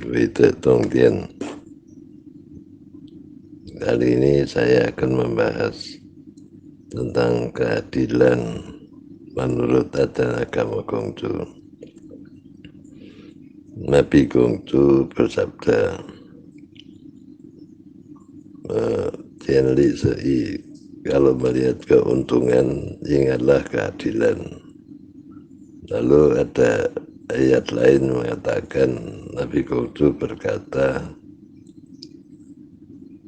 Wida Tongtian. Kali ini saya akan membahas tentang keadilan menurut ajaran agama Konghucu. Nabi Konghucu bersabda, Tianli Sei, kalau melihat keuntungan, ingatlah keadilan. Lalu ada ayat lain mengatakan, Nabi Konghucu berkata,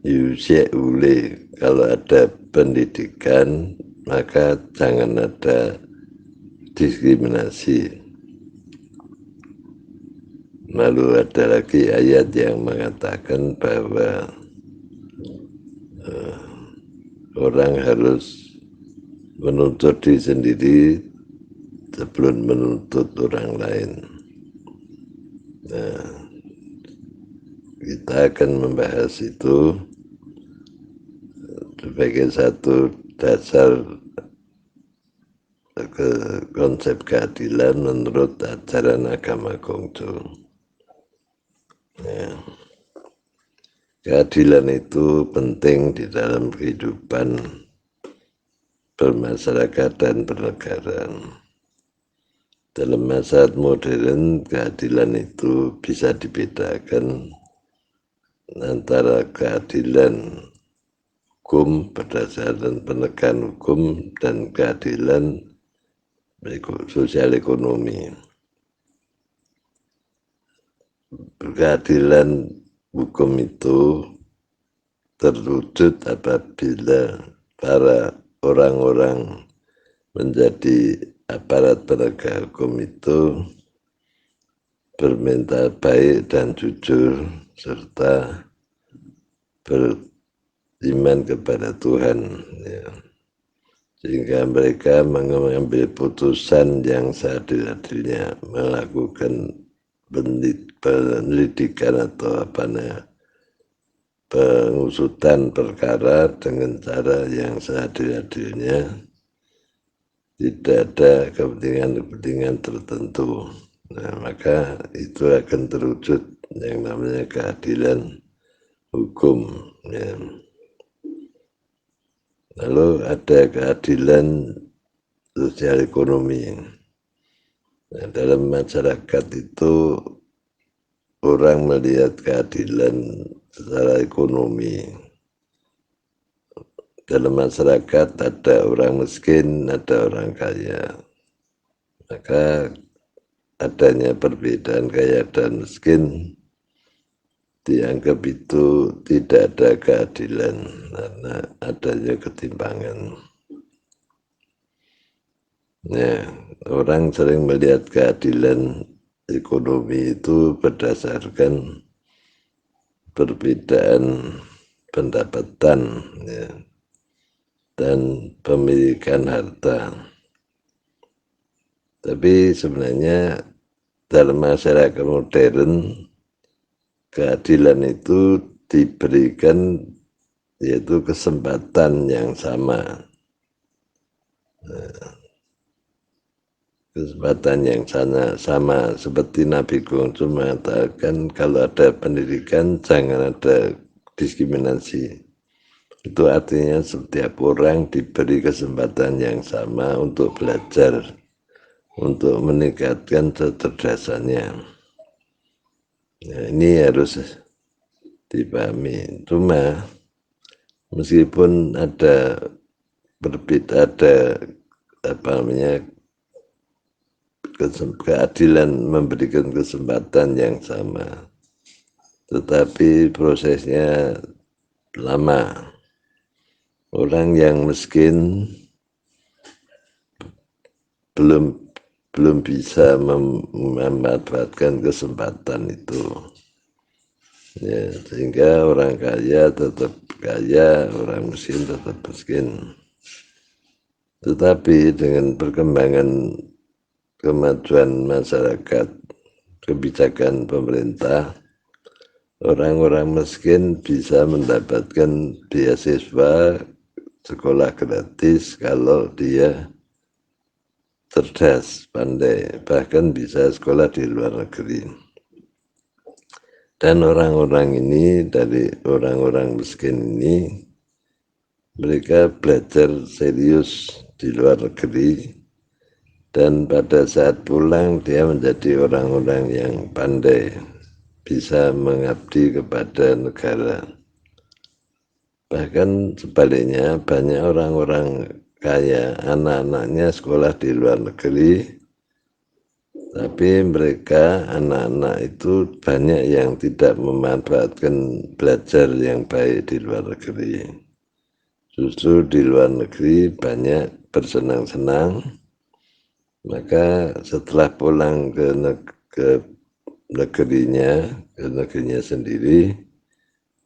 Yusya'ule, kalau ada pendidikan, maka jangan ada diskriminasi. Lalu ada lagi ayat yang mengatakan bahwa orang harus menuntut diri sendiri sebelum menuntut orang lain. Nah, kita akan membahas itu sebagai satu dasar ke konsep keadilan menurut ajaran agama Konghucu. Ya. Keadilan itu penting di dalam kehidupan bermasyarakat dan bernegara. Dalam masa modern, keadilan itu bisa dibedakan antara keadilan hukum berdasarkan penegakan hukum dan keadilan sosial ekonomi. Keadilan hukum itu terwujud apabila para orang-orang menjadi aparat penegak hukum itu bermental baik dan jujur serta beriman kepada Tuhan, ya. Sehingga mereka mengambil putusan yang seadil-adilnya, melakukan pendidikan atau pengusutan perkara dengan cara yang seadil-adilnya, tidak ada kepentingan-kepentingan tertentu. Nah, maka itu akan terwujud yang namanya keadilan hukum, ya. Lalu ada keadilan sosial ekonomi. Nah, dalam masyarakat itu orang melihat keadilan secara ekonomi. Dalam masyarakat ada orang miskin, ada orang kaya. Maka adanya perbedaan kaya dan miskin dianggap itu tidak ada keadilan karena adanya ketimpangan. Nah, orang sering melihat keadilan ekonomi itu berdasarkan perbedaan pendapatan, ya, dan pemilikan harta. Tapi sebenarnya dalam masyarakat modern keadilan itu diberikan yaitu kesempatan yang sama. Kesempatan yang sama seperti Nabi Konghucu mengatakan kalau ada pendidikan jangan ada diskriminasi. Itu artinya setiap orang diberi kesempatan yang sama untuk belajar, untuk meningkatkan kecerdasannya. Nah, ini harus dipahami. Cuma meskipun ada berbeda, ada keadilan memberikan kesempatan yang sama, tetapi prosesnya lama. Orang yang miskin belum bisa memanfaatkan kesempatan itu, ya, sehingga orang kaya tetap kaya, orang miskin tetap miskin. Tetapi dengan perkembangan kemajuan masyarakat, kebijakan pemerintah, orang-orang miskin bisa mendapatkan beasiswa sekolah gratis kalau dia cerdas, pandai, bahkan bisa sekolah di luar negeri. Dan orang-orang ini, dari orang-orang miskin ini, mereka belajar serius di luar negeri, dan pada saat pulang dia menjadi orang-orang yang pandai, bisa mengabdi kepada negara. Bahkan sebaliknya, banyak orang-orang kaya, anak-anaknya sekolah di luar negeri, tapi mereka, anak-anak itu banyak yang tidak memanfaatkan belajar yang baik di luar negeri. Justru di luar negeri banyak bersenang-senang, maka setelah pulang ke negerinya sendiri,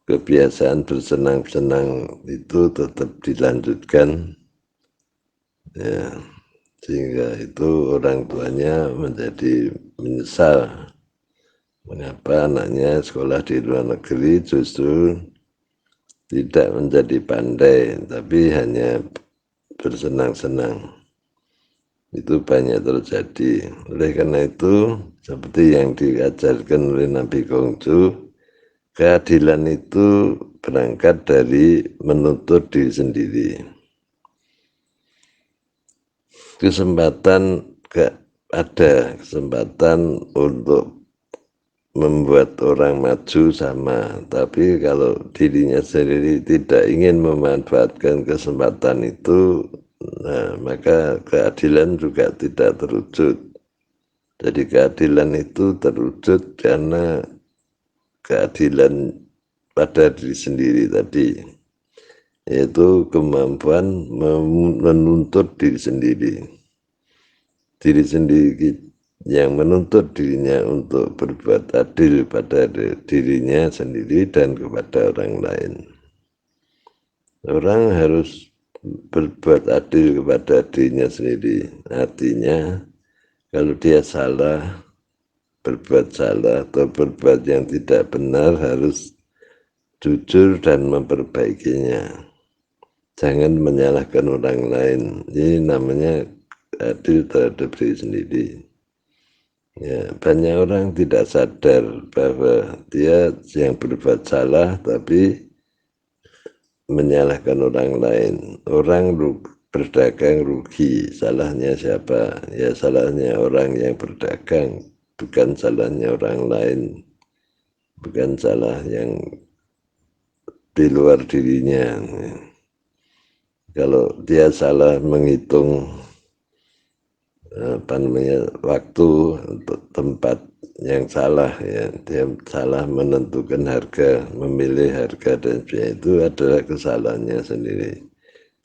kebiasaan bersenang-senang itu tetap dilanjutkan, ya, sehingga itu orang tuanya menjadi menyesal mengapa anaknya sekolah di luar negeri justru tidak menjadi pandai, tapi hanya bersenang-senang. Itu banyak terjadi. Oleh karena itu, seperti yang diajarkan oleh Nabi Kongcu, keadilan itu berangkat dari menuntut diri sendiri. Ada kesempatan untuk membuat orang maju sama, tapi kalau dirinya sendiri tidak ingin memanfaatkan kesempatan itu, nah, maka keadilan juga tidak terwujud. Jadi keadilan itu terwujud karena keadilan pada diri sendiri tadi, yaitu kemampuan menuntut diri sendiri. Diri sendiri yang menuntut dirinya untuk berbuat adil pada dirinya sendiri dan kepada orang lain. Orang harus berbuat adil kepada dirinya sendiri. Artinya, kalau dia salah, berbuat salah atau berbuat yang tidak benar, harus jujur dan memperbaikinya. Jangan menyalahkan orang lain. Ini namanya adil terhadap diri sendiri. Ya, banyak orang tidak sadar bahwa dia yang berbuat salah tapi menyalahkan orang lain. Orang berdagang rugi, salahnya siapa? Ya salahnya orang yang berdagang, bukan salahnya orang lain, bukan salah yang di luar dirinya. Kalau dia salah menghitung waktu untuk tempat yang salah, ya, dia salah menentukan harga, memilih harga dan sebagainya, itu adalah kesalahannya sendiri.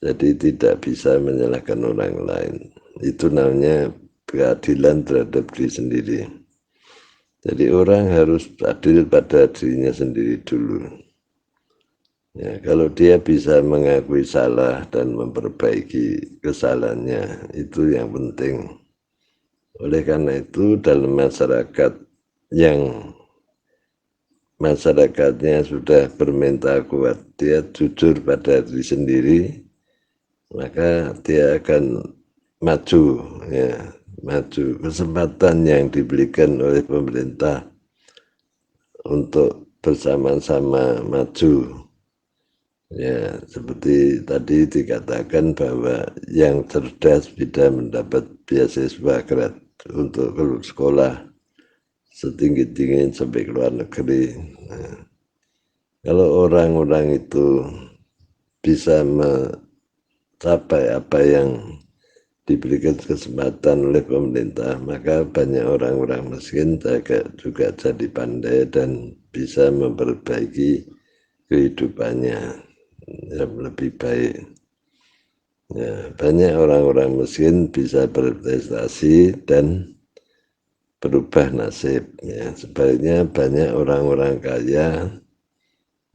Jadi tidak bisa menyalahkan orang lain. Itu namanya keadilan terhadap diri sendiri. Jadi orang harus adil pada dirinya sendiri dulu. Ya, kalau dia bisa mengakui salah dan memperbaiki kesalahannya, itu yang penting. Oleh karena itu, dalam masyarakat yang masyarakatnya sudah bermental kuat, dia jujur pada diri sendiri, maka dia akan maju, ya, maju. Kesempatan yang diberikan oleh pemerintah untuk bersama-sama maju, ya, seperti tadi dikatakan bahwa yang cerdas bisa mendapat beasiswa gratis untuk sekolah setinggi-tingginya sampai ke luar negeri. Nah, kalau orang-orang itu bisa mencapai apa yang diberikan kesempatan oleh pemerintah, maka banyak orang-orang miskin juga jadi pandai dan bisa memperbaiki kehidupannya yang lebih baik. Ya, banyak orang-orang miskin bisa berprestasi dan berubah nasib. Ya, sebaliknya banyak orang-orang kaya,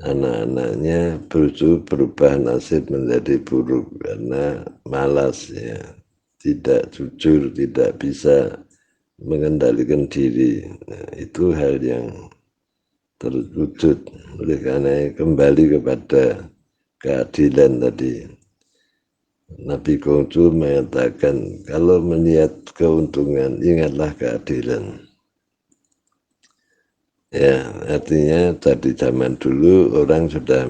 anak-anaknya berubah nasib menjadi buruk karena malas, ya, tidak jujur, tidak bisa mengendalikan diri. Nah, itu hal yang terwujud. Oleh karena kembali kepada keadilan tadi, Nabi Kongcu mengatakan, kalau melihat keuntungan, ingatlah keadilan. Ya, artinya dari zaman dulu orang sudah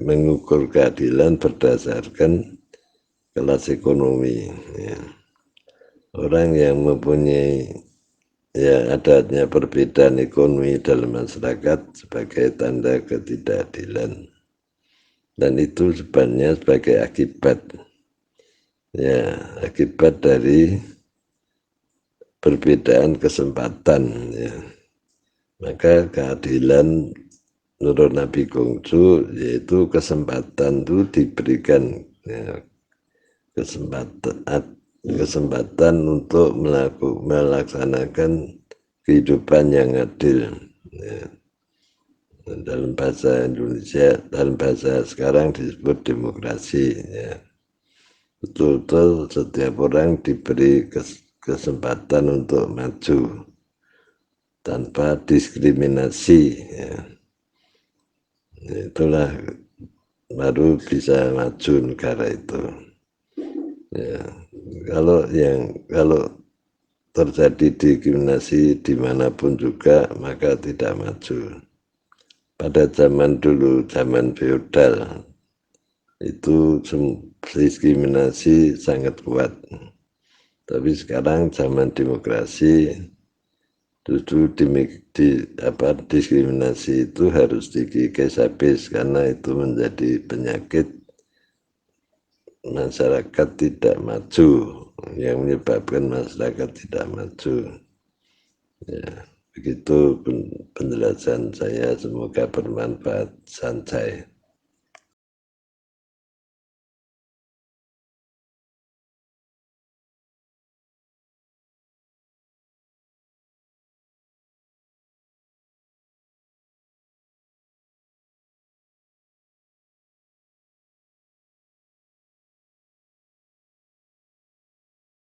mengukur keadilan berdasarkan kelas ekonomi. Ya. Orang yang mempunyai ya adanya perbedaan ekonomi dalam masyarakat sebagai tanda ketidakadilan, dan itu sebenarnya sebagai akibat dari perbedaan kesempatan. Ya. Maka keadilan menurut Nabi Konghucu yaitu kesempatan itu diberikan, ya, kesempatan untuk melaksanakan kehidupan yang adil. Ya. Dalam bahasa Indonesia, dalam bahasa sekarang disebut demokrasi. Ya. Betul-betul setiap orang diberi kesempatan untuk maju tanpa diskriminasi. Ya. Itulah baru bisa maju negara itu. Ya. Kalau terjadi diskriminasi dimanapun juga maka tidak maju. Pada zaman dulu, zaman feodal, itu diskriminasi sangat kuat. Tapi sekarang zaman demokrasi, justru diskriminasi itu harus dikikis habis karena itu menjadi penyakit masyarakat tidak maju, yang menyebabkan masyarakat tidak maju. Ya, begitu penjelasan saya, semoga bermanfaat. Sanjay.